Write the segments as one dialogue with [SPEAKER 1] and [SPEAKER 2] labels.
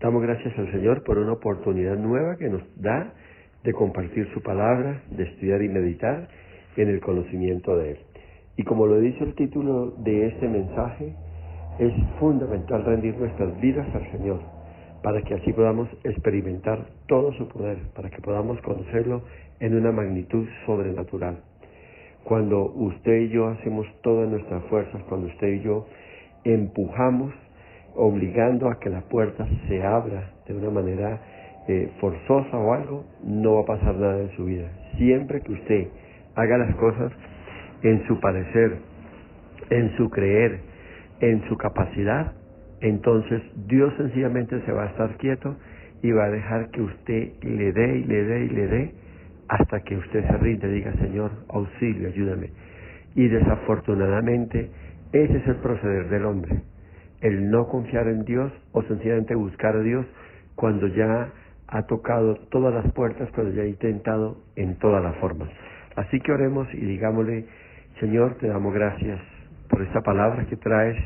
[SPEAKER 1] Damos gracias al Señor por una oportunidad nueva que nos da de compartir su palabra, de estudiar y meditar en el conocimiento de Él. Y como lo dice el título de este mensaje, es fundamental rendir nuestras vidas al Señor, para que así podamos experimentar todo su poder, para que podamos conocerlo en una magnitud sobrenatural. Cuando usted y yo hacemos todas nuestras fuerzas, cuando usted y yo empujamos, obligando a que la puerta se abra de una manera forzosa o algo, no va a pasar nada en su vida. Siempre que usted haga las cosas en su parecer, en su creer, en su capacidad, entonces Dios sencillamente se va a estar quieto y va a dejar que usted le dé y le dé y le dé hasta que usted se rinde y diga: Señor, auxilio, ayúdame. Y desafortunadamente ese es el proceder del hombre, el no confiar en Dios o sencillamente buscar a Dios cuando ya ha tocado todas las puertas, cuando ya ha intentado en todas las formas. Así que oremos y digámosle: Señor, te damos gracias por esta palabra que traes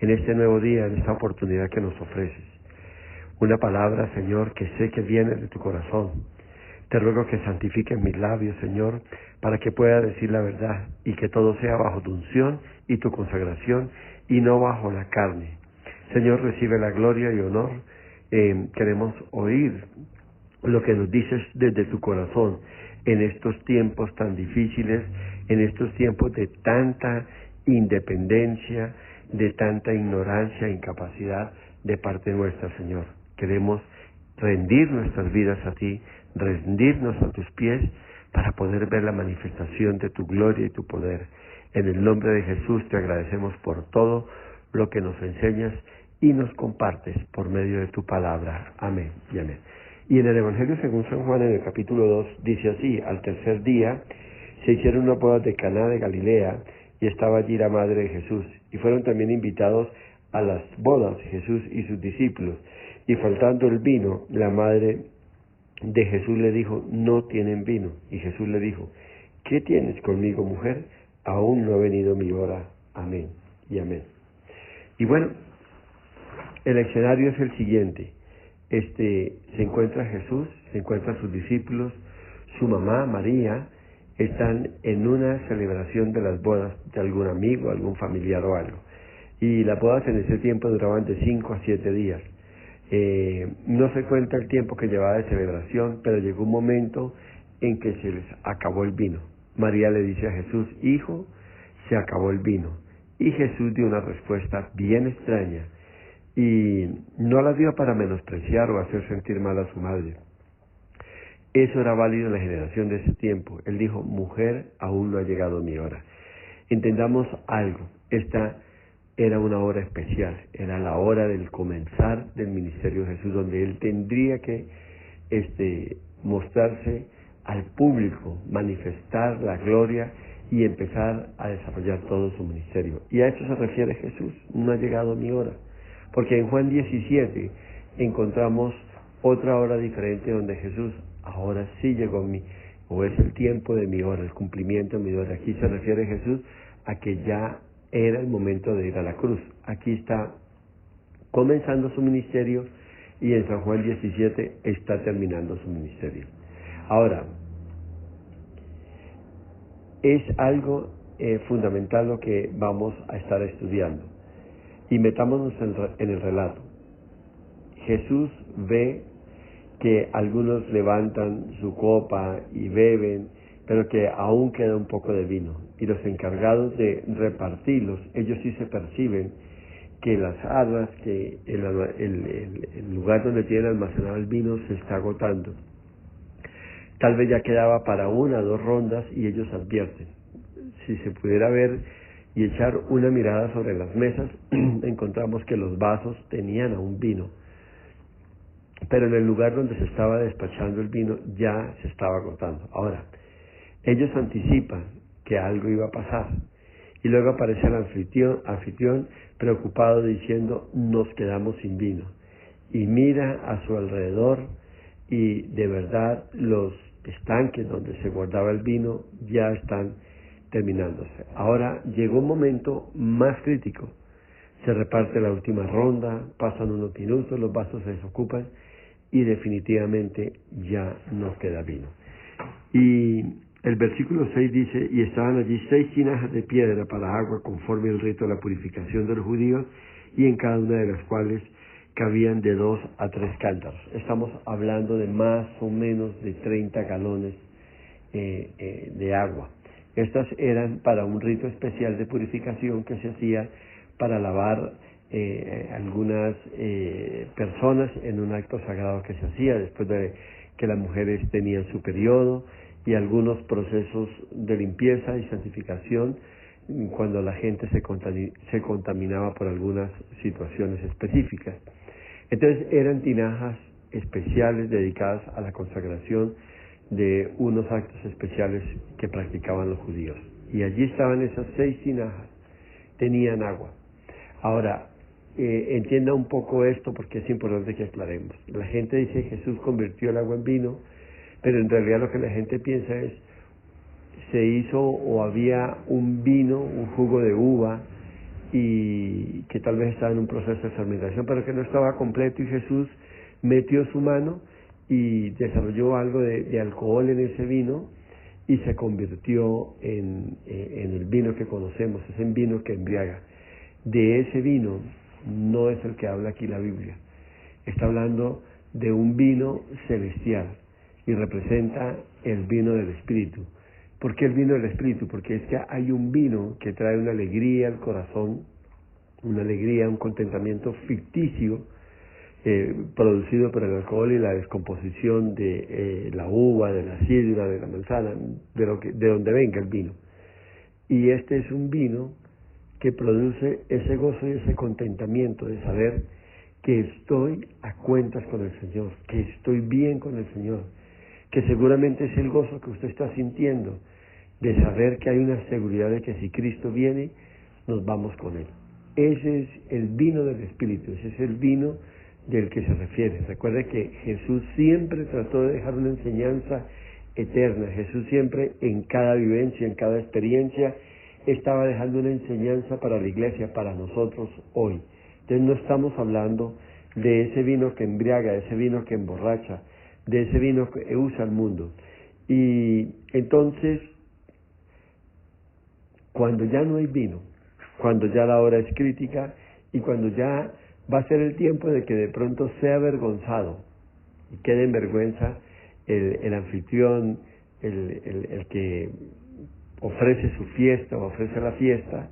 [SPEAKER 1] en este nuevo día, en esta oportunidad que nos ofreces. Una palabra, Señor, que sé que viene de tu corazón. Te ruego que santifiques mis labios, Señor, para que pueda decir la verdad y que todo sea bajo tu unción y tu consagración y no bajo la carne. Señor, recibe la gloria y honor. Queremos oír lo que nos dices desde tu corazón en estos tiempos tan difíciles, en estos tiempos de tanta independencia, de tanta ignorancia e incapacidad de parte nuestra, Señor. Queremos rendir nuestras vidas a ti, rendirnos a tus pies para poder ver la manifestación de tu gloria y tu poder. En el nombre de Jesús te agradecemos por todo lo que nos enseñas y nos compartes por medio de tu palabra. Amén y amén. Y en el Evangelio según San Juan, en el capítulo 2, dice así: al tercer día se hicieron unas bodas de Caná de Galilea, y estaba allí la madre de Jesús, y fueron también invitados a las bodas Jesús y sus discípulos. Y faltando el vino, la madre de Jesús le dijo: no tienen vino. Y Jesús le dijo: ¿qué tienes conmigo, mujer? Aún no ha venido mi hora. Amén y amén. Y bueno, el escenario es el siguiente. Se encuentra Jesús, se encuentran sus discípulos, su mamá María, están en una celebración de las bodas de algún amigo, algún familiar o algo. Y las bodas en ese tiempo duraban de 5 a 7 días. No se cuenta el tiempo que llevaba de celebración, pero llegó un momento en que se les acabó el vino. María le dice a Jesús: hijo, se acabó el vino. Y Jesús dio una respuesta bien extraña, y no la dio para menospreciar o hacer sentir mal a su madre. Eso era válido en la generación de ese tiempo. Él dijo: mujer, aún no ha llegado mi hora. Entendamos algo: esta era una hora especial, era la hora del comenzar del ministerio de Jesús, donde Él tendría que mostrarse al público, manifestar la gloria y empezar a desarrollar todo su ministerio. Y a eso se refiere Jesús: no ha llegado mi hora. Porque en Juan 17 encontramos otra hora diferente donde Jesús: ahora sí llegó o es el tiempo de mi hora, el cumplimiento de mi hora. Aquí se refiere Jesús a que ya era el momento de ir a la cruz. Aquí está comenzando su ministerio y en San Juan 17 está terminando su ministerio. Ahora, es algo fundamental lo que vamos a estar estudiando. Y metámonos en el relato. Jesús ve que algunos levantan su copa y beben, pero que aún queda un poco de vino. Y los encargados de repartirlos, ellos sí se perciben que las aguas, que el lugar donde tienen almacenado el vino se está agotando. Tal vez ya quedaba para 1 o 2 rondas y ellos advierten. Si se pudiera ver y echar una mirada sobre las mesas, encontramos que los vasos tenían aún vino, pero en el lugar donde se estaba despachando el vino ya se estaba agotando. Ahora, ellos anticipan que algo iba a pasar, y luego aparece el anfitrión preocupado diciendo: nos quedamos sin vino. Y mira a su alrededor y de verdad los estanques donde se guardaba el vino ya están terminándose. Ahora llegó un momento más crítico. Se reparte la última ronda, pasan unos minutos, los vasos se desocupan y definitivamente ya no queda vino. Y el versículo 6 dice, y estaban allí 6 tinajas de piedra para agua conforme al rito de la purificación de los judíos, y en cada una de las cuales cabían de 2 a 3 cántaros. Estamos hablando de más o menos de 30 galones de agua. Estas eran para un rito especial de purificación que se hacía para lavar algunas personas en un acto sagrado que se hacía después de que las mujeres tenían su periodo, y algunos procesos de limpieza y santificación cuando la gente se contaminaba por algunas situaciones específicas. Entonces eran tinajas especiales dedicadas a la consagración de unos actos especiales que practicaban los judíos. Y allí estaban esas 6 tinajas, tenían agua. Ahora, entienda un poco esto porque es importante que aclaremos. La gente dice Jesús convirtió el agua en vino, pero en realidad lo que la gente piensa es, se hizo o había un vino, un jugo de uva, y que tal vez estaba en un proceso de fermentación, pero que no estaba completo, y Jesús metió su mano y desarrolló algo de alcohol en ese vino y se convirtió en el vino que conocemos, es el vino que embriaga. De ese vino no es el que habla aquí la Biblia. Está hablando de un vino celestial y representa el vino del Espíritu. ¿Por qué el vino del Espíritu? Porque es que hay un vino que trae una alegría al corazón, una alegría, un contentamiento ficticio, producido por el alcohol y la descomposición de la uva, de la sidra, de la manzana, de donde venga el vino. Y este es un vino que produce ese gozo y ese contentamiento de saber que estoy a cuentas con el Señor, que estoy bien con el Señor, que seguramente es el gozo que usted está sintiendo, de saber que hay una seguridad de que si Cristo viene, nos vamos con Él. Ese es el vino del Espíritu, ese es el vino del que se refiere. Recuerde que Jesús siempre trató de dejar una enseñanza eterna. Jesús siempre, en cada vivencia, en cada experiencia, estaba dejando una enseñanza para la iglesia, para nosotros hoy. Entonces no estamos hablando de ese vino que embriaga, de ese vino que emborracha, de ese vino que usa el mundo. Y entonces, cuando ya no hay vino, cuando ya la hora es crítica y cuando ya va a ser el tiempo de que de pronto sea avergonzado y quede en vergüenza el anfitrión, el que ofrece su fiesta o ofrece la fiesta,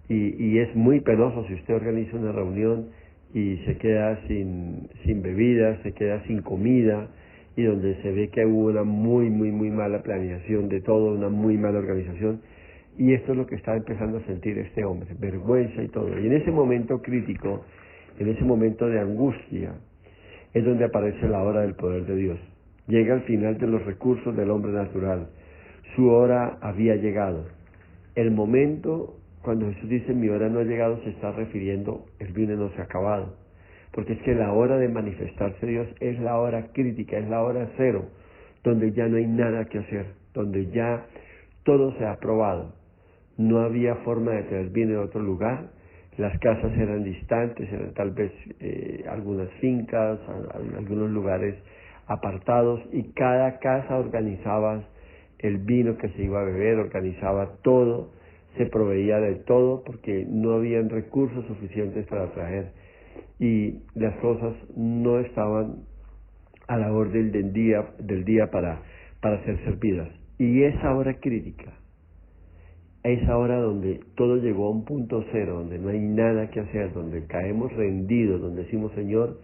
[SPEAKER 1] y es muy penoso si usted organiza una reunión y se queda sin bebidas, se queda sin comida, y donde se ve que hubo una muy mala planeación de todo, una muy mala organización, y esto es lo que está empezando a sentir este hombre, vergüenza y todo. Y en ese momento crítico, en ese momento de angustia, es donde aparece la hora del poder de Dios. Llega al final de los recursos del hombre natural. Su hora había llegado. El momento, cuando Jesús dice mi hora no ha llegado, se está refiriendo, el vino no se ha acabado. Porque es que la hora de manifestarse Dios es la hora crítica, es la hora cero, donde ya no hay nada que hacer, donde ya todo se ha probado. No había forma de tener vino en otro lugar, las casas eran distantes, eran tal vez algunas fincas, algunos lugares apartados, y cada casa organizaba el vino que se iba a beber, organizaba todo, se proveía de todo porque no habían recursos suficientes para traer, y las cosas no estaban a la orden del día para ser servidas. Y esa hora crítica, esa hora donde todo llegó a un punto cero, donde no hay nada que hacer, donde caemos rendidos, donde decimos Señor,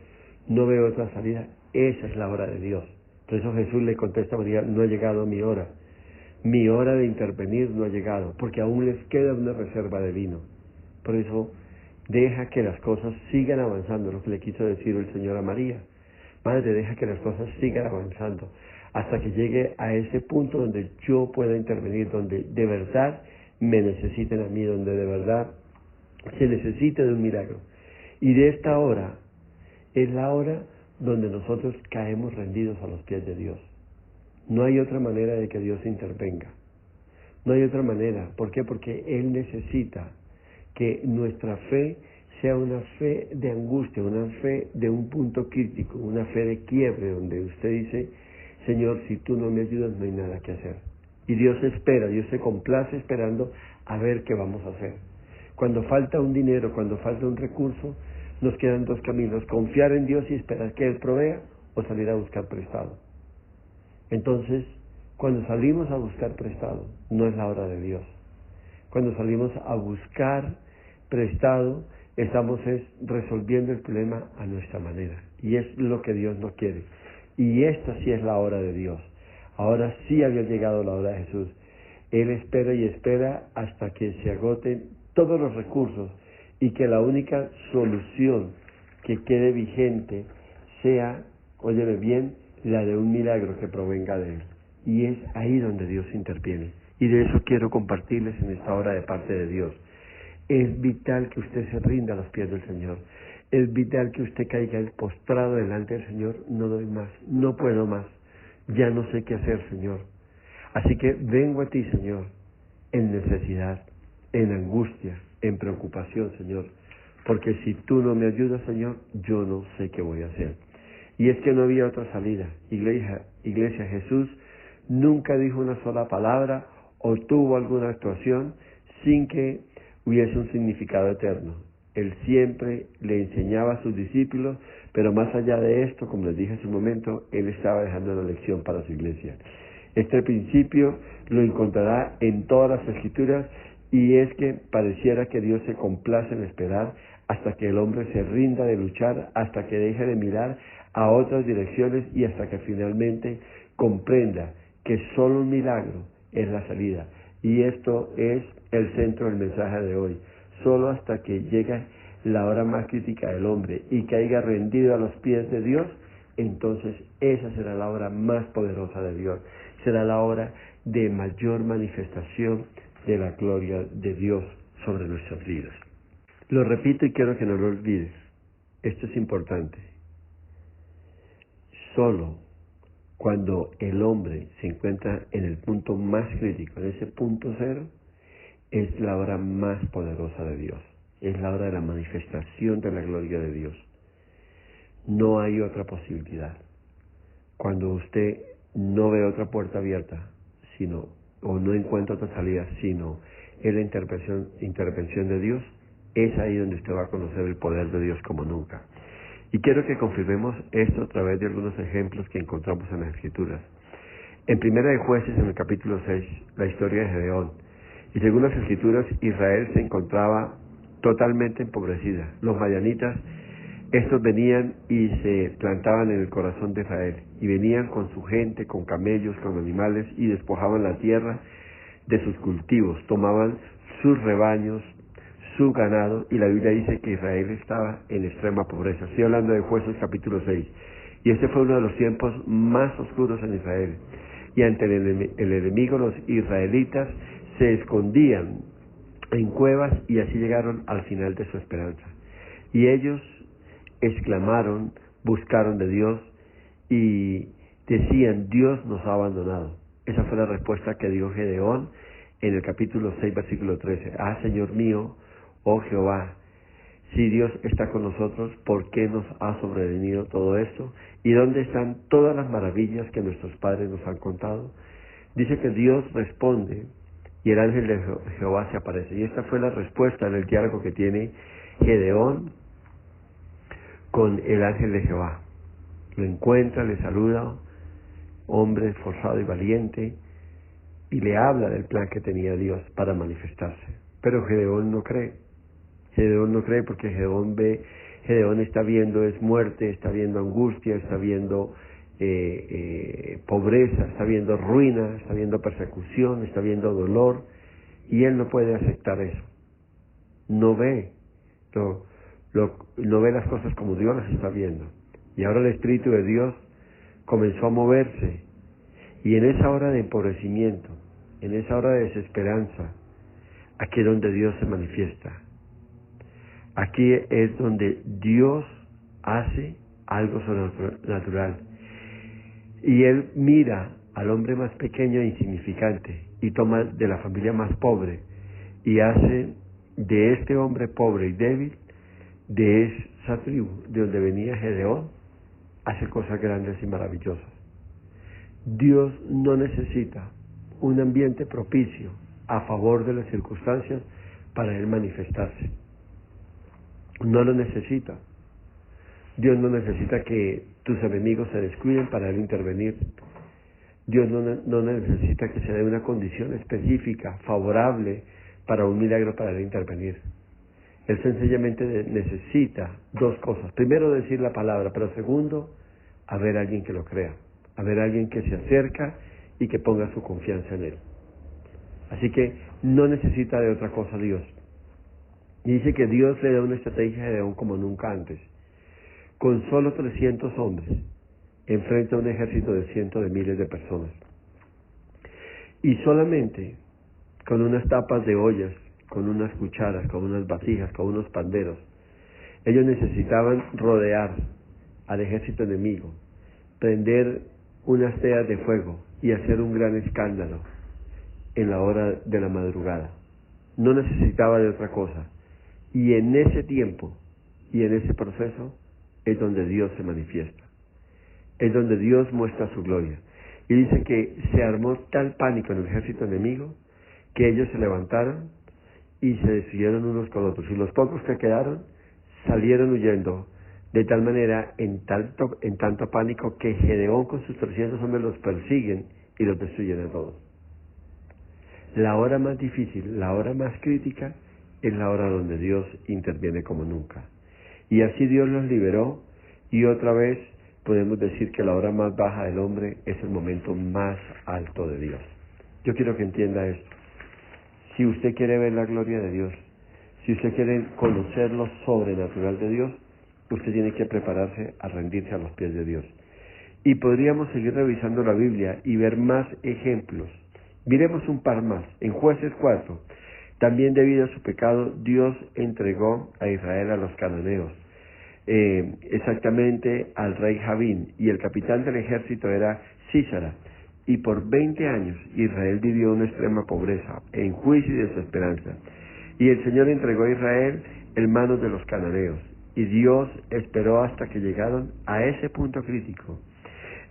[SPEAKER 1] no veo otra salida, esa es la hora de Dios. Por eso Jesús le contesta a María, no ha llegado mi hora de intervenir no ha llegado, porque aún les queda una reserva de vino. Por eso deja que las cosas sigan avanzando, lo que le quiso decir el Señor a María. Madre, deja que las cosas sigan avanzando hasta que llegue a ese punto donde yo pueda intervenir, donde de verdad me necesiten a mí, donde de verdad se necesite de un milagro. Y de esta hora es la hora donde nosotros caemos rendidos a los pies de Dios. No hay otra manera de que Dios intervenga. No hay otra manera. ¿Por qué? Porque Él necesita que nuestra fe sea una fe de angustia, una fe de un punto crítico, una fe de quiebre, donde usted dice, Señor, si tú no me ayudas no hay nada que hacer. Y Dios espera, Dios se complace esperando a ver qué vamos a hacer. Cuando falta un dinero, cuando falta un recurso, nos quedan dos caminos: confiar en Dios y esperar que Él provea, o salir a buscar prestado. Entonces, cuando salimos a buscar prestado, no es la hora de Dios. Cuando salimos a buscar prestado, estamos resolviendo el problema a nuestra manera. Y es lo que Dios no quiere. Y esta sí es la hora de Dios. Ahora sí había llegado la hora de Jesús. Él espera y espera hasta que se agoten todos los recursos y que la única solución que quede vigente sea, óyeme bien, la de un milagro que provenga de Él. Y es ahí donde Dios interviene. Y de eso quiero compartirles en esta hora de parte de Dios. Es vital que usted se rinda a los pies del Señor. Es vital que usted caiga postrado delante del Señor. No doy más, no puedo más. Ya no sé qué hacer, Señor. Así que vengo a ti, Señor, en necesidad, en angustia, en preocupación, Señor. Porque si tú no me ayudas, Señor, yo no sé qué voy a hacer. Y es que no había otra salida. Iglesia, Jesús nunca dijo una sola palabra o tuvo alguna actuación sin que hubiese un significado eterno. Él siempre le enseñaba a sus discípulos, pero más allá de esto, como les dije hace un momento, Él estaba dejando una lección para su iglesia. Este principio lo encontrará en todas las Escrituras, y es que pareciera que Dios se complace en esperar hasta que el hombre se rinda de luchar, hasta que deje de mirar a otras direcciones y hasta que finalmente comprenda que solo un milagro es la salida. Y esto es el centro del mensaje de hoy. Solo hasta que llegue la hora más crítica del hombre y caiga rendido a los pies de Dios, entonces esa será la hora más poderosa de Dios. Será la hora de mayor manifestación de la gloria de Dios sobre nuestras vidas. Lo repito y quiero que no lo olvides. Esto es importante. Solo cuando el hombre se encuentra en el punto más crítico, en ese punto cero, es la hora más poderosa de Dios. Es la hora de la manifestación de la gloria de Dios. No hay otra posibilidad. Cuando usted no ve otra puerta abierta, o no encuentra otra salida, sino en la intervención de Dios, es ahí donde usted va a conocer el poder de Dios como nunca. Y quiero que confirmemos esto a través de algunos ejemplos que encontramos en las Escrituras. En Primera de Jueces, en el capítulo 6, la historia de Gedeón. Y según las Escrituras, Israel se encontraba totalmente empobrecida. Los madianitas, estos venían y se plantaban en el corazón de Israel. Y venían con su gente, con camellos, con animales, y despojaban la tierra de sus cultivos. Tomaban sus rebaños, su ganado, y la Biblia dice que Israel estaba en extrema pobreza. Estoy hablando de Jueces capítulo 6. Y este fue uno de los tiempos más oscuros en Israel. Y ante el enemigo, los israelitas se escondían en cuevas, y así llegaron al final de su esperanza. Y ellos exclamaron, buscaron de Dios y decían: Dios nos ha abandonado. Esa fue la respuesta que dio Gedeón en el capítulo 6, versículo 13. Ah, Señor mío, oh Jehová, si Dios está con nosotros, ¿por qué nos ha sobrevenido todo esto? ¿Y dónde están todas las maravillas que nuestros padres nos han contado? Dice que Dios responde y el ángel de Jehová se aparece. Y esta fue la respuesta en el diálogo que tiene Gedeón con el ángel de Jehová. Lo encuentra, le saluda, hombre esforzado y valiente, y le habla del plan que tenía Dios para manifestarse. Pero Gedeón no cree. Gedeón no cree porque Gedeón está viendo es muerte, está viendo angustia, está viendo pobreza, está viendo ruina, está viendo persecución, está viendo dolor, y él no puede aceptar eso. No ve, no ve las cosas como Dios las está viendo. Y ahora el Espíritu de Dios comenzó a moverse, y en esa hora de empobrecimiento, en esa hora de desesperanza, aquí es donde Dios se manifiesta. Aquí es donde Dios hace algo sobrenatural. Y Él mira al hombre más pequeño e insignificante y toma de la familia más pobre y hace de este hombre pobre y débil de esa tribu, de donde venía Gedeón, hace cosas grandes y maravillosas. Dios no necesita un ambiente propicio a favor de las circunstancias para Él manifestarse. No lo necesita. Dios no necesita que tus enemigos se descuiden para Él intervenir. Dios no necesita que se dé una condición específica, favorable, para un milagro para Él intervenir. Él sencillamente necesita dos cosas. Primero, decir la palabra, pero segundo, haber alguien que lo crea, haber alguien que se acerca y que ponga su confianza en Él. Así que no necesita de otra cosa Dios. Y dice que Dios le da una estrategia a Gedeón como nunca antes. Con solo 300 hombres, enfrenta a un ejército de cientos de miles de personas. Y solamente con unas tapas de ollas, con unas cucharas, con unas vasijas, con unos panderos, ellos necesitaban rodear al ejército enemigo, prender unas teas de fuego y hacer un gran escándalo en la hora de la madrugada. No necesitaba de otra cosa. Y en ese tiempo y en ese proceso es donde Dios se manifiesta. Es donde Dios muestra su gloria. Y dice que se armó tal pánico en el ejército enemigo que ellos se levantaron y se destruyeron unos con otros. Y los pocos que quedaron salieron huyendo, de tal manera, en tanto pánico, que Gedeón con sus 300 hombres los persiguen y los destruyen a todos. La hora más difícil, la hora más crítica, es la hora donde Dios interviene como nunca. Y así Dios los liberó, y otra vez podemos decir que la hora más baja del hombre es el momento más alto de Dios. Yo quiero que entienda esto. Si usted quiere ver la gloria de Dios, si usted quiere conocer lo sobrenatural de Dios, usted tiene que prepararse a rendirse a los pies de Dios. Y podríamos seguir revisando la Biblia y ver más ejemplos. Miremos un par más. En Jueces 4, también debido a su pecado, Dios entregó a Israel a los cananeos, exactamente al rey Javín, y el capitán del ejército era Sísara. Y por 20 años Israel vivió una extrema pobreza, en juicio y desesperanza. Y el Señor entregó a Israel en manos de los cananeos. Y Dios esperó hasta que llegaron a ese punto crítico,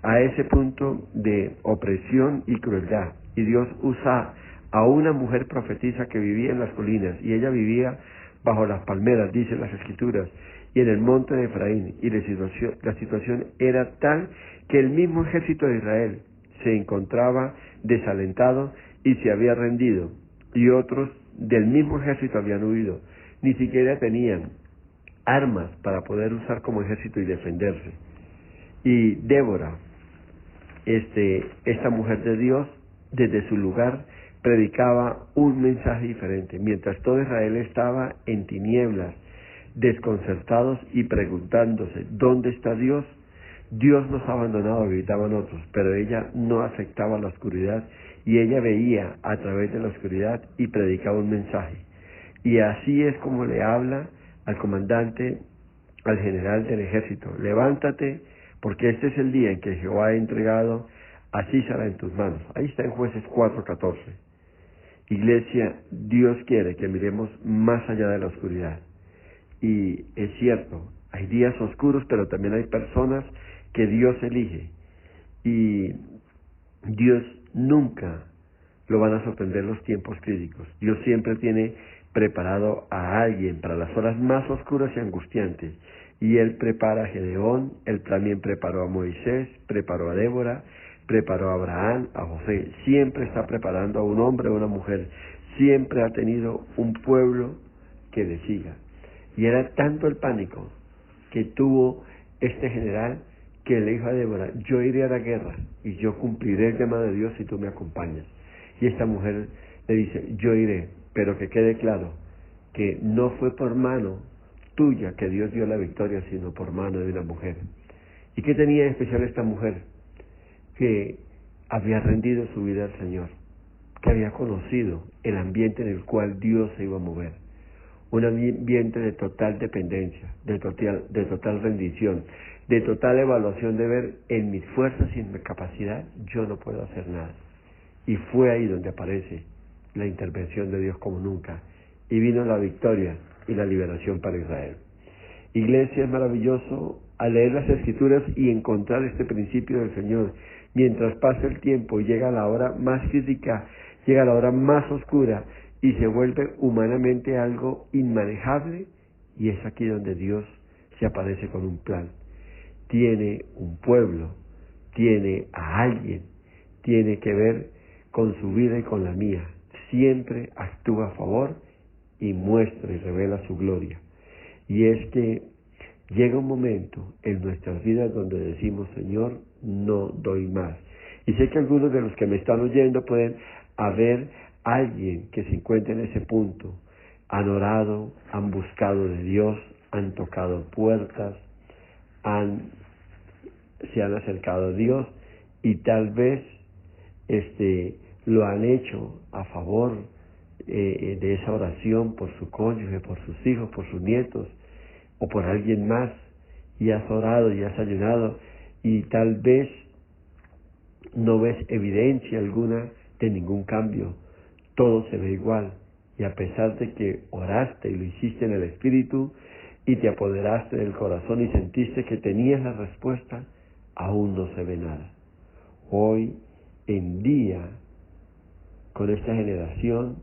[SPEAKER 1] a ese punto de opresión y crueldad. Y Dios usa a una mujer profetisa que vivía en las colinas, y ella vivía bajo las palmeras, dicen las Escrituras, y en el monte de Efraín. Y la situación era tal que el mismo ejército de Israel se encontraba desalentado y se había rendido, y otros del mismo ejército habían huido. Ni siquiera tenían armas para poder usar como ejército y defenderse. Y Débora, esta mujer de Dios, desde su lugar predicaba un mensaje diferente. Mientras todo Israel estaba en tinieblas, desconcertados y preguntándose, ¿dónde está Dios? Dios nos ha abandonado, gritaban otros, pero ella no aceptaba la oscuridad, y ella veía a través de la oscuridad y predicaba un mensaje. Y así es como le habla al comandante, al general del ejército: levántate, porque este es el día en que Jehová ha entregado a Sísara en tus manos. Ahí está en Jueces 4:14. Iglesia, Dios quiere que miremos más allá de la oscuridad. Y es cierto, hay días oscuros, pero también hay personas que Dios elige. Y Dios nunca lo van a sorprender los tiempos críticos. Dios siempre tiene preparado a alguien para las horas más oscuras y angustiantes. Y Él prepara a Gedeón, Él también preparó a Moisés, preparó a Débora, preparó a Abraham, a José. Siempre está preparando a un hombre o una mujer. Siempre ha tenido un pueblo que le siga. Y era tanto el pánico que tuvo este general que le dijo a Débora: yo iré a la guerra y yo cumpliré el llamado de Dios si tú me acompañas. Y esta mujer le dice: yo iré, pero que quede claro que no fue por mano tuya que Dios dio la victoria, sino por mano de una mujer. ¿Y qué tenía de especial esta mujer? Que había rendido su vida al Señor, que había conocido el ambiente en el cual Dios se iba a mover. Un ambiente de total dependencia, de total rendición, de total evaluación de ver: en mis fuerzas y en mi capacidad yo no puedo hacer nada. Y fue ahí donde aparece la intervención de Dios como nunca, y vino la victoria y la liberación para Israel. Iglesia, es maravilloso al leer las Escrituras y encontrar este principio del Señor. Mientras pasa el tiempo y llega la hora más crítica, llega la hora más oscura y se vuelve humanamente algo inmanejable, y es aquí donde Dios se aparece con un plan. Tiene un pueblo, tiene a alguien, tiene que ver con su vida y con la mía. Siempre actúa a favor y muestra y revela su gloria. Y es que llega un momento en nuestras vidas donde decimos, Señor, no doy más. Y sé que algunos de los que me están oyendo pueden haber alguien que se encuentre en ese punto. Han orado, han buscado de Dios, han tocado puertas, se han acercado a Dios y tal vez lo han hecho a favor de esa oración por su cónyuge, por sus hijos, por sus nietos o por alguien más, y has orado y has ayunado y tal vez no ves evidencia alguna de ningún cambio, todo se ve igual, y a pesar de que oraste y lo hiciste en el Espíritu y te apoderaste del corazón y sentiste que tenías la respuesta, aún no se ve nada. Hoy en día, con esta generación,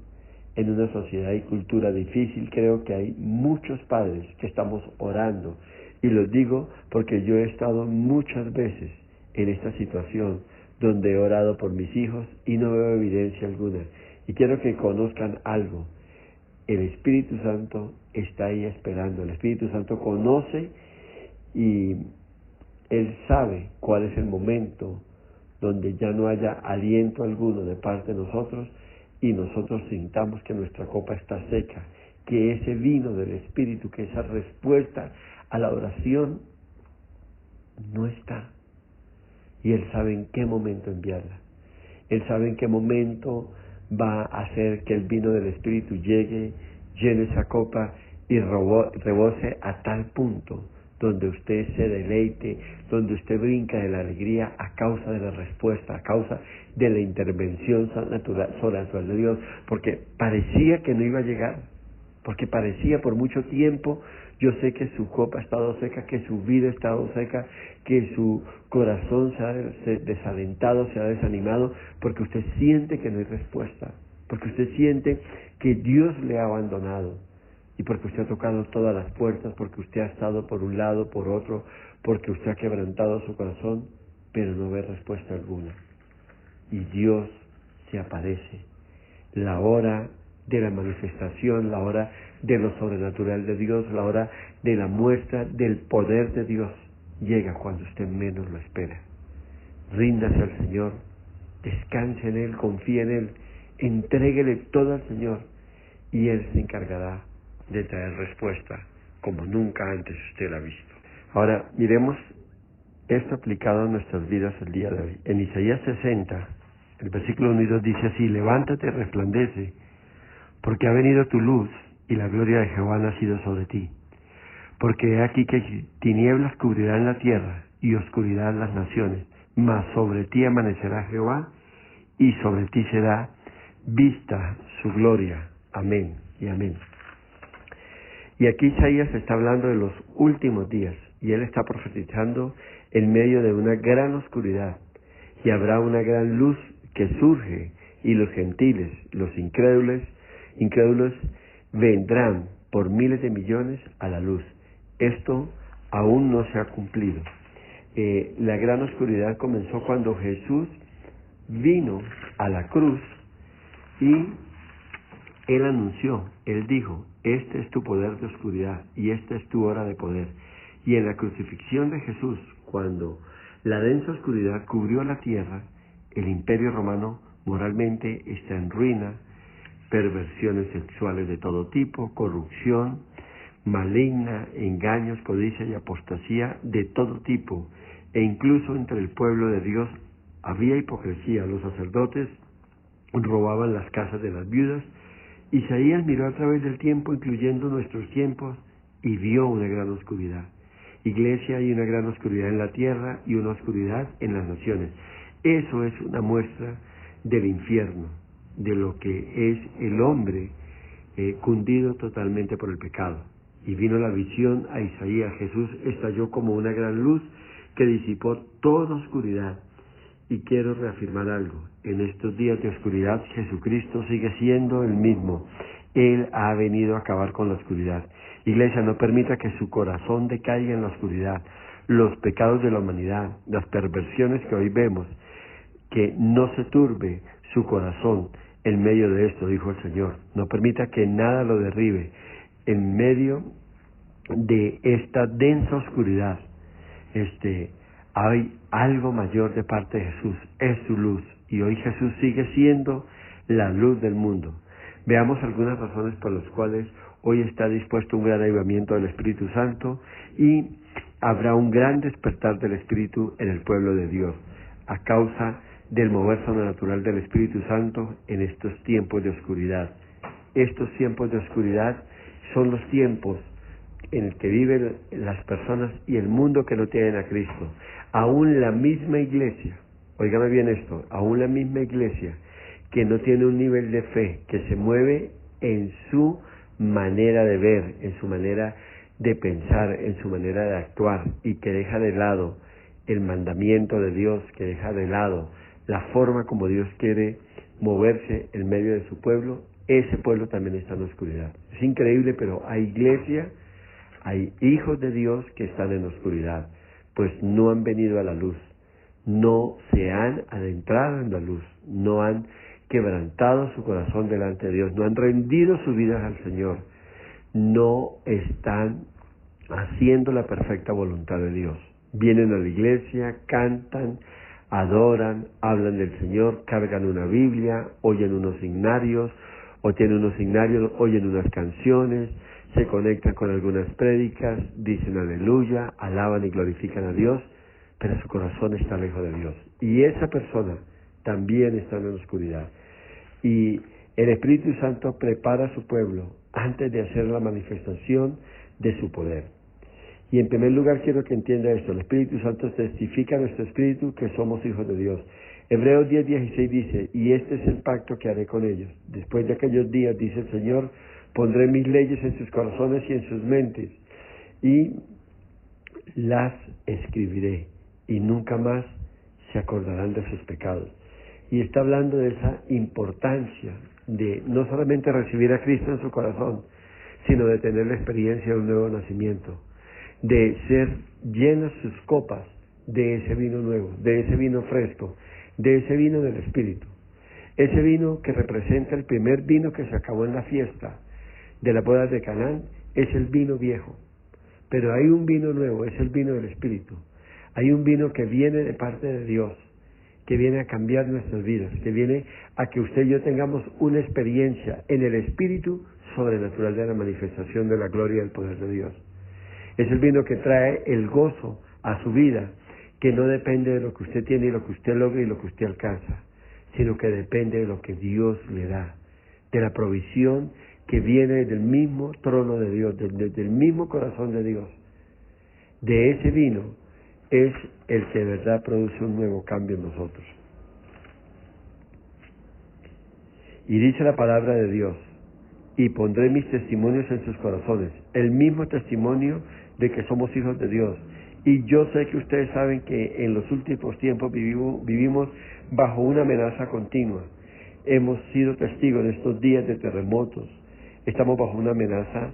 [SPEAKER 1] en una sociedad y cultura difícil, creo que hay muchos padres que estamos orando, y los digo porque yo he estado muchas veces en esta situación donde he orado por mis hijos y no veo evidencia alguna. Y quiero que conozcan algo: el Espíritu Santo está ahí esperando. El Espíritu Santo conoce y Él sabe cuál es el momento donde ya no haya aliento alguno de parte de nosotros y nosotros sintamos que nuestra copa está seca, que ese vino del Espíritu, que esa respuesta a la oración no está. Y Él sabe en qué momento enviarla. Él sabe en qué momento va a hacer que el vino del Espíritu llegue, llene esa copa y rebose a tal punto donde usted se deleite, donde usted brinca de la alegría a causa de la respuesta, a causa de la intervención sobrenatural de Dios, porque parecía que no iba a llegar, porque parecía por mucho tiempo. Yo sé que su copa ha estado seca, que su vida ha estado seca, que su corazón se ha desalentado, se ha desanimado, porque usted siente que no hay respuesta, porque usted siente que Dios le ha abandonado, y porque usted ha tocado todas las puertas, porque usted ha estado por un lado, por otro, porque usted ha quebrantado su corazón, pero no ve respuesta alguna. Y Dios se aparece. La hora de la manifestación, la hora de lo sobrenatural de Dios, la hora de la muestra del poder de Dios, llega cuando usted menos lo espera. Ríndase al Señor, descanse en Él, confíe en Él, entréguele todo al Señor y Él se encargará de traer respuesta como nunca antes usted la ha visto. Ahora miremos esto aplicado a nuestras vidas el día de hoy. En Isaías 60, el versículo 1 y 2 dice así: levántate, resplandece, porque ha venido tu luz y la gloria de Jehová ha nacido sobre ti. Porque he aquí que tinieblas cubrirán la tierra y oscuridad las naciones, mas sobre ti amanecerá Jehová y sobre ti será vista su gloria. Amén y amén. Y aquí Isaías está hablando de los últimos días, y él está profetizando en medio de una gran oscuridad, y habrá una gran luz que surge, y los gentiles, los incrédulos vendrán por miles de millones a la luz. Esto aún no se ha cumplido. La gran oscuridad comenzó cuando Jesús vino a la cruz y Él anunció, Él dijo: este es tu poder de oscuridad y esta es tu hora de poder. Y en la crucifixión de Jesús, cuando la densa oscuridad cubrió la tierra, el imperio romano moralmente está en ruina, perversiones sexuales de todo tipo, corrupción maligna, engaños, codicia y apostasía de todo tipo, e incluso entre el pueblo de Dios había hipocresía. Los sacerdotes robaban las casas de las viudas. Isaías miró a través del tiempo, incluyendo nuestros tiempos, y vio una gran oscuridad. Iglesia, hay una gran oscuridad en la tierra y una oscuridad en las naciones. Eso es una muestra del infierno, de lo que es el hombre cundido totalmente por el pecado. Y vino la visión a Isaías. Jesús estalló como una gran luz que disipó toda oscuridad. Y quiero reafirmar algo. En estos días de oscuridad, Jesucristo sigue siendo el mismo. Él ha venido a acabar con la oscuridad. Iglesia, no permita que su corazón decaiga en la oscuridad. Los pecados de la humanidad, las perversiones que hoy vemos, que no se turbe su corazón en medio de esto, dijo el Señor. No permita que nada lo derribe en medio de esta densa oscuridad. Hay algo mayor de parte de Jesús, es su luz, y hoy Jesús sigue siendo la luz del mundo. Veamos algunas razones por las cuales hoy está dispuesto un gran avivamiento del Espíritu Santo y habrá un gran despertar del Espíritu en el pueblo de Dios, a causa del mover sobrenatural del Espíritu Santo en estos tiempos de oscuridad. Estos tiempos de oscuridad son los tiempos en el que viven las personas y el mundo que no tienen a Cristo. Aún la misma iglesia, óigame bien esto, aún la misma iglesia que no tiene un nivel de fe, que se mueve en su manera de ver, en su manera de pensar, en su manera de actuar, y que deja de lado el mandamiento de Dios, que deja de lado la forma como Dios quiere moverse en medio de su pueblo, ese pueblo también está en la oscuridad. Es increíble, pero hay iglesia, hay hijos de Dios que están en la oscuridad, pues no han venido a la luz, no se han adentrado en la luz, no han quebrantado su corazón delante de Dios, no han rendido su vida al Señor, no están haciendo la perfecta voluntad de Dios. Vienen a la iglesia, cantan, adoran, hablan del Señor, cargan una Biblia, oyen unos signarios, o tienen unos signarios, oyen unas canciones, se conectan con algunas prédicas, dicen aleluya, alaban y glorifican a Dios, pero su corazón está lejos de Dios. Y esa persona también está en la oscuridad. Y el Espíritu Santo prepara a su pueblo antes de hacer la manifestación de su poder. Y en primer lugar quiero que entienda esto: el Espíritu Santo testifica a nuestro espíritu que somos hijos de Dios. Hebreos 10:16 dice: y este es el pacto que haré con ellos. Después de aquellos días, dice el Señor, pondré mis leyes en sus corazones y en sus mentes, y las escribiré, y nunca más se acordarán de sus pecados. Y está hablando de esa importancia de no solamente recibir a Cristo en su corazón, sino de tener la experiencia de un nuevo nacimiento, de ser llenas sus copas de ese vino nuevo, de ese vino fresco, de ese vino del Espíritu. Ese vino que representa el primer vino que se acabó en la fiesta de las bodas de Canaán es el vino viejo, pero hay un vino nuevo, es el vino del Espíritu. Hay un vino que viene de parte de Dios, que viene a cambiar nuestras vidas, que viene a que usted y yo tengamos una experiencia en el Espíritu sobrenatural de la manifestación de la gloria y el poder de Dios. Es el vino que trae el gozo a su vida, que no depende de lo que usted tiene y lo que usted logra y lo que usted alcanza, sino que depende de lo que Dios le da, de la provisión que viene del mismo trono de Dios, del mismo corazón de Dios. De ese vino es el que de verdad produce un nuevo cambio en nosotros. Y dice la palabra de Dios: y pondré mis testimonios en sus corazones, el mismo testimonio de que somos hijos de Dios. Y yo sé que ustedes saben que en los últimos tiempos vivimos bajo una amenaza continua. Hemos sido testigos de estos días de terremotos. Estamos bajo una amenaza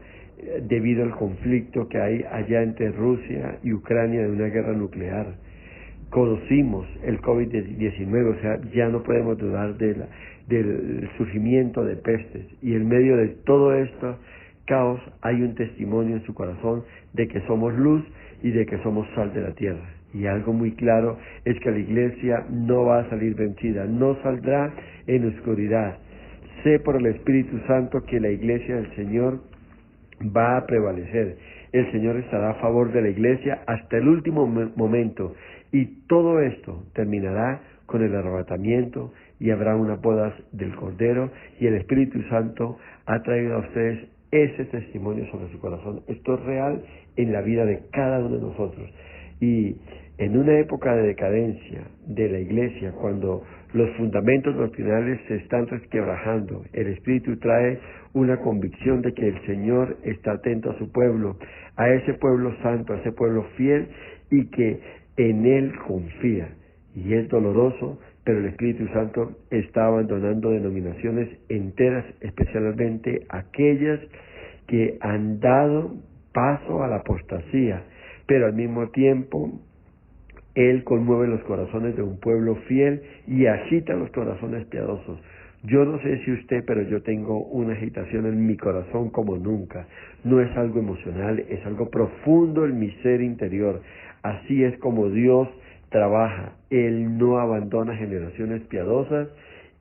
[SPEAKER 1] debido al conflicto que hay allá entre Rusia y Ucrania, de una guerra nuclear. Conocimos el COVID-19, o sea, ya no podemos dudar del surgimiento de pestes. Y en medio de todo esto caos hay un testimonio en su corazón de que somos luz y de que somos sal de la tierra. Y algo muy claro es que la iglesia no va a salir vencida, no saldrá en oscuridad. Sé por el Espíritu Santo que la iglesia del Señor va a prevalecer. El Señor estará a favor de la iglesia hasta el último momento, y todo esto terminará con el arrebatamiento, y habrá unas bodas del Cordero, y el Espíritu Santo ha traído a ustedes ese testimonio sobre su corazón. Esto es real en la vida de cada uno de nosotros. Y en una época de decadencia de la iglesia, cuando los fundamentos doctrinales se están resquebrajando, el Espíritu trae una convicción de que el Señor está atento a su pueblo, a ese pueblo santo, a ese pueblo fiel y que en Él confía. Y es doloroso, pero el Espíritu Santo está abandonando denominaciones enteras, especialmente aquellas que han dado paso a la apostasía, pero al mismo tiempo Él conmueve los corazones de un pueblo fiel y agita los corazones piadosos. Yo no sé si usted, pero yo tengo una agitación en mi corazón como nunca. No es algo emocional, es algo profundo en mi ser interior. Así es como Dios trabaja. Él no abandona generaciones piadosas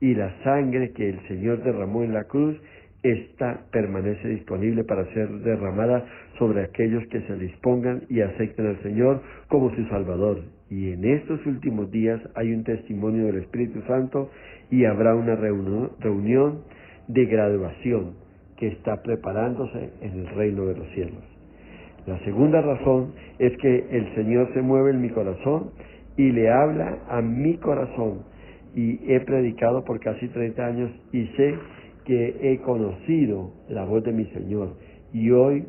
[SPEAKER 1] y la sangre que el Señor derramó en la cruz, esta permanece disponible para ser derramada sobre aquellos que se dispongan y acepten al Señor como su Salvador. Y en estos últimos días hay un testimonio del Espíritu Santo y habrá una reunión de graduación que está preparándose en el reino de los cielos. La segunda razón es que el Señor se mueve en mi corazón y le habla a mi corazón. Y he predicado por casi 30 años y sé que he conocido la voz de mi Señor. Y hoy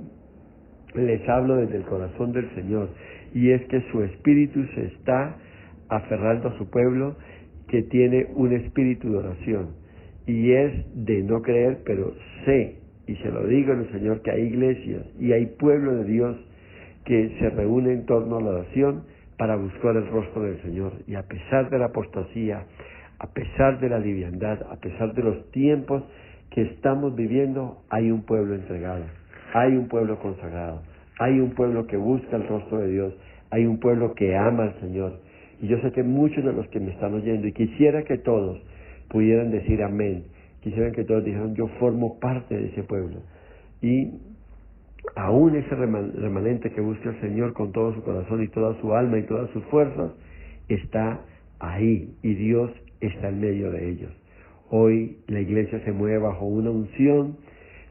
[SPEAKER 1] les hablo desde el corazón del Señor. Y es que su espíritu se está aferrando a su pueblo, que tiene un espíritu de oración. Y es de no creer, pero sé, y se lo digo al Señor, que hay iglesias y hay pueblo de Dios que se reúne en torno a la oración para buscar el rostro del Señor. Y a pesar de la apostasía, a pesar de la liviandad, a pesar de los tiempos que estamos viviendo, hay un pueblo entregado, hay un pueblo consagrado, hay un pueblo que busca el rostro de Dios, hay un pueblo que ama al Señor. Y yo sé que muchos de los que me están oyendo, y quisiera que todos pudieran decir amén, quisieran que todos dijeran, yo formo parte de ese pueblo. Y aún ese remanente que busca al Señor con todo su corazón y toda su alma y todas sus fuerzas, está ahí y Dios está en medio de ellos. Hoy la iglesia se mueve bajo una unción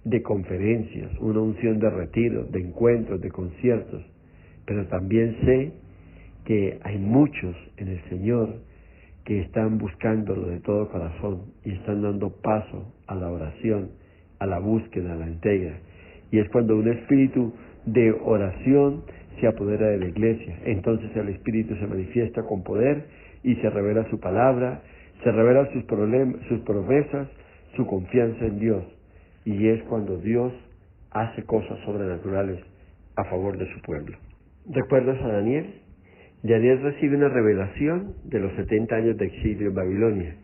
[SPEAKER 1] de conferencias, una unción de retiros, de encuentros, de conciertos, pero también sé que hay muchos en el Señor que están buscándolo de todo corazón y están dando paso a la oración, a la búsqueda, a la entrega. Y es cuando un espíritu de oración se apodera de la iglesia. Entonces el Espíritu se manifiesta con poder y se revela su palabra, se revela sus promesas, su confianza en Dios. Y es cuando Dios hace cosas sobrenaturales a favor de su pueblo. ¿Recuerdas a Daniel? Daniel recibe una revelación de los 70 años de exilio en Babilonia.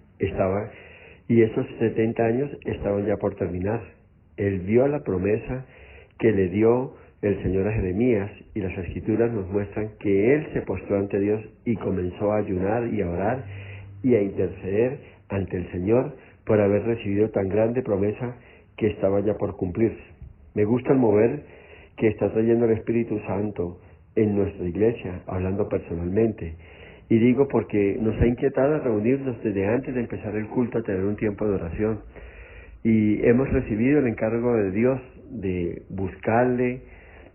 [SPEAKER 1] Y esos 70 años estaban ya por terminar. Él vio la promesa que le dio el Señor a Jeremías, y las Escrituras nos muestran que él se postró ante Dios y comenzó a ayunar y a orar y a interceder ante el Señor por haber recibido tan grande promesa que estaba ya por cumplirse. Me gusta el mover que está trayendo el Espíritu Santo en nuestra iglesia, hablando personalmente. Y digo porque nos ha inquietado reunirnos desde antes de empezar el culto a tener un tiempo de oración. Y hemos recibido el encargo de Dios de buscarle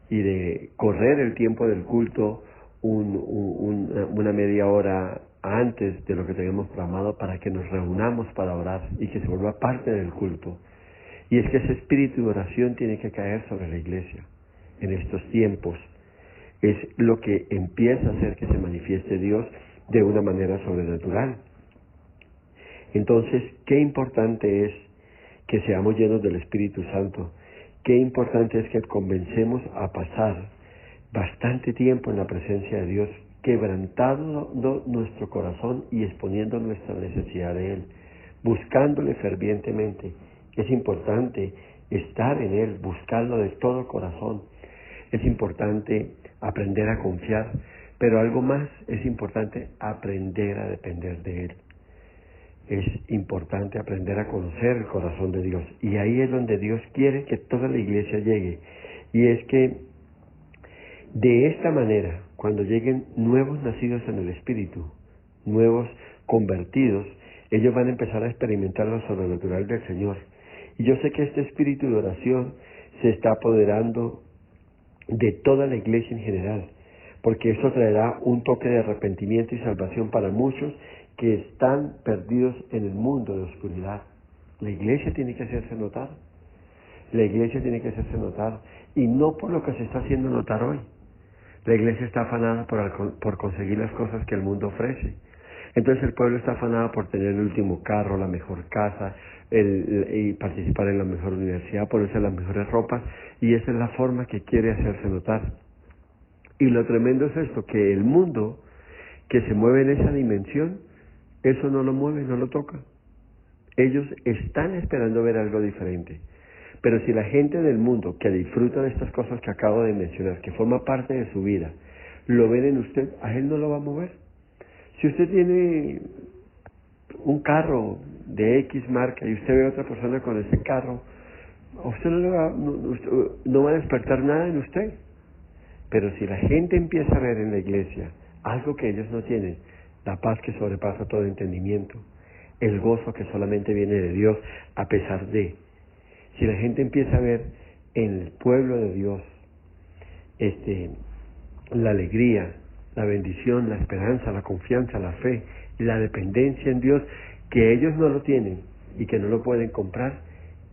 [SPEAKER 1] y de correr el tiempo del culto una media hora antes de lo que teníamos programado para que nos reunamos para orar y que se vuelva parte del culto. Y es que ese espíritu de oración tiene que caer sobre la iglesia en estos tiempos. Es lo que empieza a hacer que se manifieste Dios de una manera sobrenatural. Entonces, qué importante es que seamos llenos del Espíritu Santo. Qué importante es que convencemos a pasar bastante tiempo en la presencia de Dios, quebrantando nuestro corazón y exponiendo nuestra necesidad de Él, buscándole fervientemente. Es importante estar en Él, buscarlo de todo corazón. Es importante aprender a confiar, pero algo más, es importante aprender a depender de Él. Es importante aprender a conocer el corazón de Dios. Y ahí es donde Dios quiere que toda la iglesia llegue. Y es que de esta manera, cuando lleguen nuevos nacidos en el Espíritu, nuevos convertidos, ellos van a empezar a experimentar lo sobrenatural del Señor. Y yo sé que este espíritu de oración se está apoderando de toda la iglesia en general, porque eso traerá un toque de arrepentimiento y salvación para muchos que están perdidos en el mundo de oscuridad. La iglesia tiene que hacerse notar. La iglesia tiene que hacerse notar, y no por lo que se está haciendo notar hoy. La iglesia está afanada por conseguir las cosas que el mundo ofrece. Entonces el pueblo está afanado por tener el último carro, la mejor casa, y participar en la mejor universidad, ponerse las mejores ropas, y esa es la forma que quiere hacerse notar. Y lo tremendo es esto, que el mundo que se mueve en esa dimensión, eso no lo mueve, no lo toca. Ellos están esperando ver algo diferente. Pero si la gente del mundo que disfruta de estas cosas que acabo de mencionar, que forma parte de su vida, lo ven en usted, a él no lo va a mover. Si usted tiene un carro de X marca y usted ve a otra persona con ese carro, a usted no va a despertar nada en usted. Pero si la gente empieza a ver en la iglesia algo que ellos no tienen, la paz que sobrepasa todo entendimiento, el gozo que solamente viene de Dios a pesar de... Si la gente empieza a ver en el pueblo de Dios la alegría, la bendición, la esperanza, la confianza, la fe, la dependencia en Dios, que ellos no lo tienen y que no lo pueden comprar,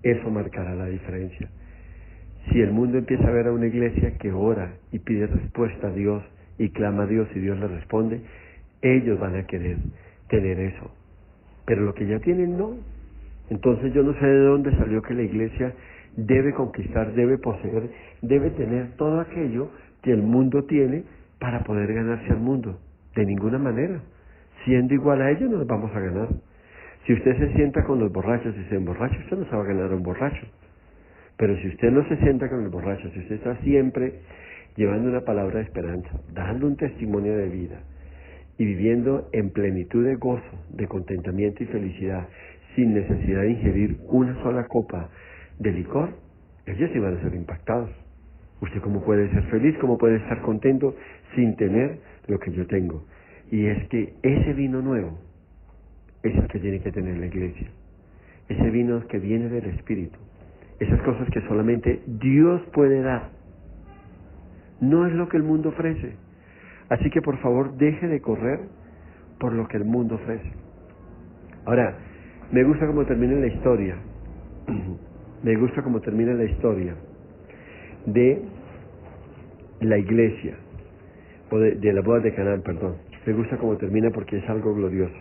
[SPEAKER 1] eso marcará la diferencia. Si el mundo empieza a ver a una iglesia que ora y pide respuesta a Dios y clama a Dios y Dios le responde, ellos van a querer tener eso. Pero lo que ya tienen no. Entonces yo no sé de dónde salió que la iglesia debe conquistar, debe poseer, debe tener todo aquello que el mundo tiene para poder ganarse al mundo. De ninguna manera. Siendo igual a ellos no nos vamos a ganar. Si usted se sienta con los borrachos y se emborracha, usted no se va a ganar a un borracho. Pero si usted no se sienta con el borracho, si usted está siempre llevando una palabra de esperanza, dando un testimonio de vida y viviendo en plenitud de gozo, de contentamiento y felicidad, sin necesidad de ingerir una sola copa de licor, ellos sí van a ser impactados. ¿Usted cómo puede ser feliz, cómo puede estar contento sin tener lo que yo tengo? Y es que ese vino nuevo es el que tiene que tener la iglesia. Ese vino que viene del Espíritu. Esas cosas que solamente Dios puede dar. No es lo que el mundo ofrece. Así que por favor deje de correr por lo que el mundo ofrece. Ahora, me gusta cómo termina la historia. Me gusta cómo termina la historia de la iglesia, o de la boda de Canaán, perdón. Me gusta cómo termina porque es algo glorioso.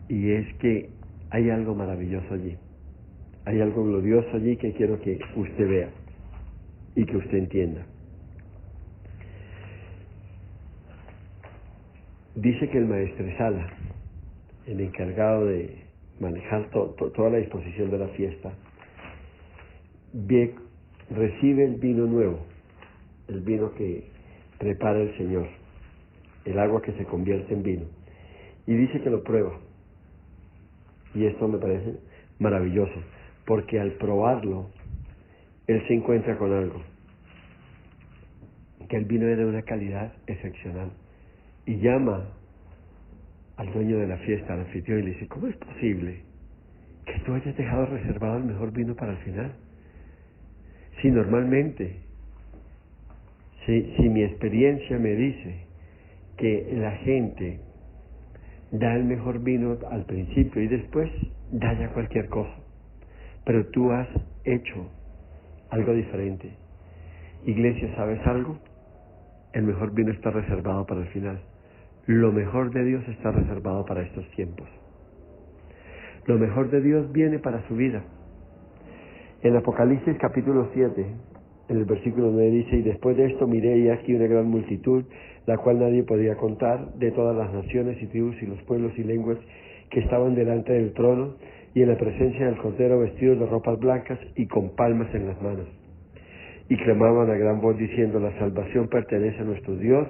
[SPEAKER 1] Y es que hay algo maravilloso allí. Hay algo glorioso allí que quiero que usted vea y que usted entienda. Dice que el maestresala, el encargado de manejar toda la disposición de la fiesta, recibe el vino nuevo, el vino que prepara el Señor, el agua que se convierte en vino, y dice que lo prueba. Y esto me parece maravilloso, porque al probarlo, él se encuentra con algo, que el vino es de una calidad excepcional, y llama al dueño de la fiesta, al anfitrión, y le dice: ¿cómo es posible que tú hayas dejado reservado el mejor vino para el final? Si normalmente, si mi experiencia me dice que la gente da el mejor vino al principio y después da ya cualquier cosa, pero tú has hecho algo diferente. Iglesia, ¿sabes algo? El mejor vino está reservado para el final. Lo mejor de Dios está reservado para estos tiempos. Lo mejor de Dios viene para su vida. En Apocalipsis capítulo 7, en el versículo 9 dice: y después de esto miré y aquí una gran multitud, la cual nadie podía contar, de todas las naciones y tribus y los pueblos y lenguas, que estaban delante del trono y en la presencia del Cordero, vestidos de ropas blancas y con palmas en las manos. Y clamaban a gran voz diciendo: la salvación pertenece a nuestro Dios,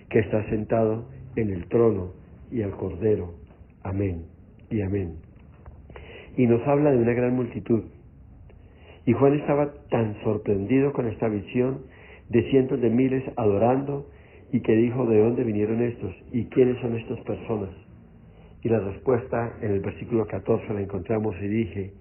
[SPEAKER 1] que está sentado en el trono, y al Cordero. Amén y amén. Y nos habla de una gran multitud. Y Juan estaba tan sorprendido con esta visión de cientos de miles adorando, y que dijo: ¿de dónde vinieron estos? ¿Y quiénes son estas personas? Y la respuesta en el versículo 14 la encontramos, y dije: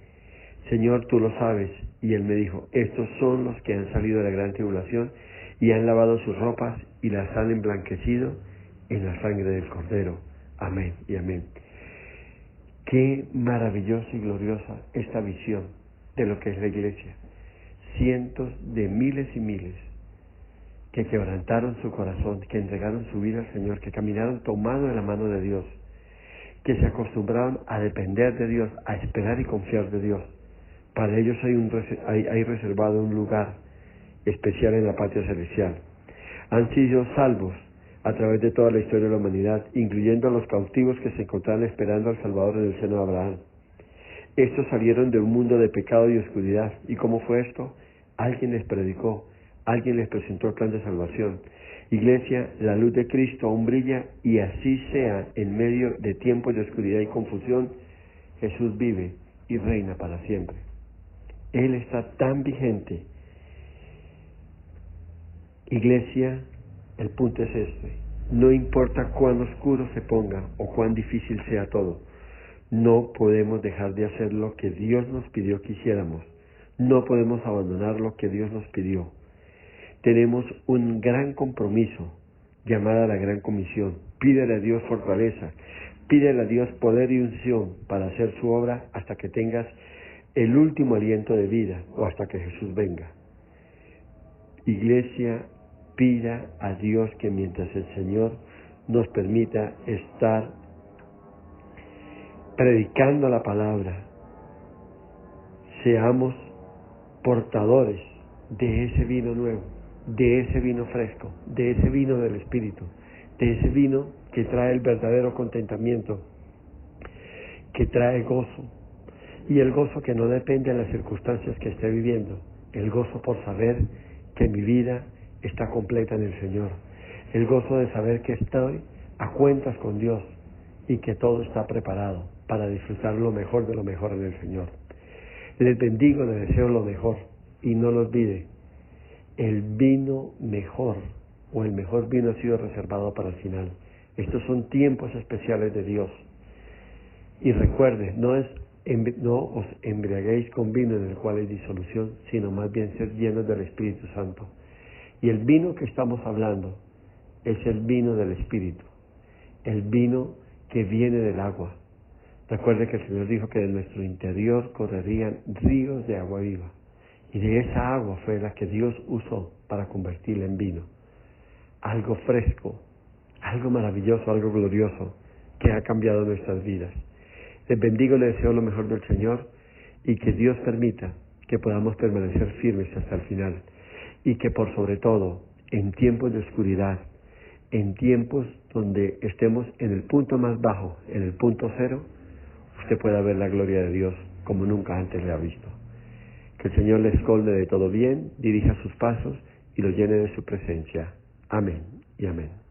[SPEAKER 1] Señor, tú lo sabes. Y él me dijo, estos son los que han salido de la gran tribulación y han lavado sus ropas y las han emblanquecido en la sangre del Cordero. Amén y amén. Qué maravillosa y gloriosa esta visión de lo que es la iglesia. Cientos de miles y miles que quebrantaron su corazón, que entregaron su vida al Señor, que caminaron tomados de la mano de Dios, que se acostumbraron a depender de Dios, a esperar y confiar de Dios. Para ellos hay reservado un lugar especial en la patria celestial. Han sido salvos a través de toda la historia de la humanidad, incluyendo a los cautivos que se encontraban esperando al Salvador en el seno de Abraham. Estos salieron de un mundo de pecado y oscuridad. ¿Y cómo fue esto? Alguien les predicó, alguien les presentó el plan de salvación. Iglesia, la luz de Cristo aún brilla, y así sea en medio de tiempos de oscuridad y confusión, Jesús vive y reina para siempre. Él está tan vigente. Iglesia, el punto es este: no importa cuán oscuro se ponga o cuán difícil sea todo, no podemos dejar de hacer lo que Dios nos pidió que hiciéramos. No podemos abandonar lo que Dios nos pidió. Tenemos un gran compromiso, llamada la Gran Comisión. Pídele a Dios fortaleza, pídele a Dios poder y unción para hacer su obra hasta que tengas el último aliento de vida o hasta que Jesús venga. Iglesia, pida a Dios que mientras el Señor nos permita estar predicando la palabra, seamos portadores de ese vino nuevo, de ese vino fresco, de ese vino del Espíritu, de ese vino que trae el verdadero contentamiento, que trae gozo, y el gozo que no depende de las circunstancias que esté viviendo, el gozo por saber que mi vida está completa en el Señor, el gozo de saber que estoy a cuentas con Dios y que todo está preparado para disfrutar lo mejor de lo mejor en el Señor. Les bendigo, les deseo lo mejor, y no lo olvide, el vino mejor o el mejor vino ha sido reservado para el final. Estos son tiempos especiales de Dios. Y recuerde, no os embriaguéis con vino en el cual hay disolución, sino más bien ser llenos del Espíritu Santo. Y el vino que estamos hablando es el vino del Espíritu, el vino que viene del agua. Recuerde que el Señor dijo que de nuestro interior correrían ríos de agua viva. Y de esa agua fue la que Dios usó para convertirla en vino. Algo fresco, algo maravilloso, algo glorioso que ha cambiado nuestras vidas. Les bendigo, les deseo lo mejor del Señor y que Dios permita que podamos permanecer firmes hasta el final. Y que por sobre todo, en tiempos de oscuridad, en tiempos donde estemos en el punto más bajo, en el punto cero, usted pueda ver la gloria de Dios como nunca antes le ha visto. Que el Señor les colme de todo bien, dirija sus pasos y los llene de su presencia. Amén y amén.